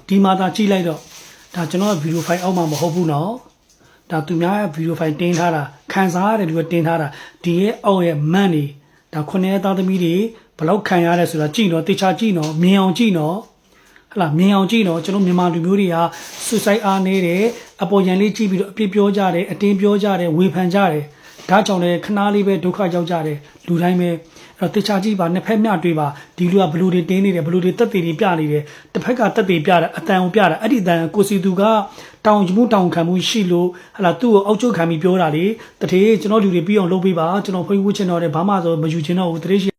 ဒီမှာသာကြည့်လိုက်တော့ဒါကျွန်တော်ဗီဒီယိုဖိုင်အောက်မှာမဟုတ်ဘူးနော်ဒါသူများရဲ့ဗီဒီယိုဖိုင်တင်ထားတာခံစားရတယ်လို့တင်ထားတာဒီရဲ့အောက်ရဲ့မန့်နေဒါခုနှစ်သားသမီးတွေဘလောက်ခံရတယ်ဆိုတာကြည့်တော့တေချာကြည့်တော့မြင်အောင်ကြည့်တော့ဟလာမြင်အောင်ကြည့်တော့ကျွန်တော်မြန်မာလူမျိုးတွေကဆွဆိုင်အားနေတယ်အပေါ်ရန်လေးကြည့်ပြီးတော့အပြစ်ပြောကြတယ်အတင်းပြောကြတယ်ဝေဖန်ကြတယ်ဒါကြောင့်လည်းခဏလေးပဲဒုက္ခရောက်ကြတယ်လူတိုင်းပဲအဲ့တော့တေချာကြည့်ပါနှစ်ဖက်မျှတွေ့ပါဒီလူကဘလူတွေတင်းနေတယ်ဘလူတွေတက်တွေပြနေတယ်တစ်ဖက်ကတက်တွေပြတာအတန်ကိုပြတာအဲ့ဒီအတန်ကိုစီသူကတောင်မှုတောင်ခံမှုရှိလို့ဟလာသူ့ကိုအောက်ချုပ်ခံပြီးပြောတာလေတထေးကျွန်တော်လူတွေပြီးအောင်လုပ်ပေးပါကျွန်တော်ဖွင့်ဝှချင်တော့တယ်ဘာမှဆိုမယူချင်တော့ဘူးတထေးရှိ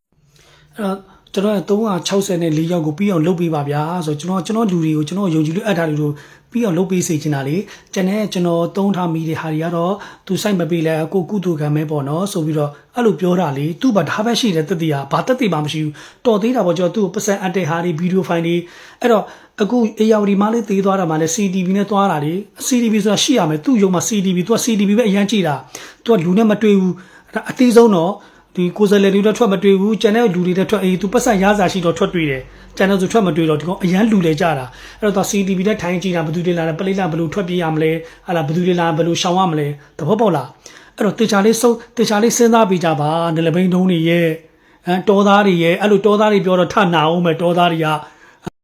အဲ့တော့ကျွန်တော်364ယောက်ကိုပြီးအောင်လုပ်ပေးပါဗျာဆိုတော့ကျွန်တော်လူတွေကိုကျွန်တော်ယုံကြည်လို့အပ်တာတွေကိုပြီးအောင်လုပ်ပေးစေချင်တာလေကျန်တဲ့ကျွန်တော်သုံးထားမိတဲ့ဟာတွေကတော့သူစိုက်မပေးလဲကိုကုတူခံမဲပေါ့နော်ဆိုပြီးတော့အဲ့လိုပြောတာလေသူ့ဘာဒါပဲရှိတယ်တက်တီးဟာဘာတက်တီးမှမရှိဘူးတော်သေးတာပေါ့ကျွန်တော်သူ့ကိုပတ်စံအပ်တဲ့ဟာတွေဗီဒီယိုဖိုင်တွေအဲ့တော့အခုအေယာဝတီမှလေးသေးသွားတာမှလည်း CTV နဲ့သွားတာလေ CTV ဆိုတာရှိရမယ်သူ့ရုံမှာ CTV သူက CTV ပဲအရန်ကြည့်တာသူကလူနဲ့မတွေ့ဘူးအသေးဆုံးတော့ဒီကိုယ်စားလှယ်တွေတော့ထွက်မတွေ့ဘူးကျန်တဲ့လူတွေလည်းထွက်အေးသူပတ်စံရစာရှိတော့ထွက်တွေ့တယ်ကျန်တဲ့ဆိုထွက်မတွေ့တော့ဒီကောင်အရန်လူလေကြတာအဲ့တော့ CTV နဲ့ထိုင်းကြည့်တာဘယ်သူတွေလာလဲပလိတ်လာဘယ်လိုထွက်ပြေးရမလဲဟာလာဘယ်သူတွေလာဘယ်လိုရှောင်ရမလဲသဘောပေါက်လားအဲ့တော့တေချာလေးစဉ်းစားပေးကြပါနယ်လဘိန်းတုံးတွေရဲ့တောသားတွေရဲ့အဲ့လိုတောသားတွေပြောတော့ထနာအောင်မယ်တောသားတွေက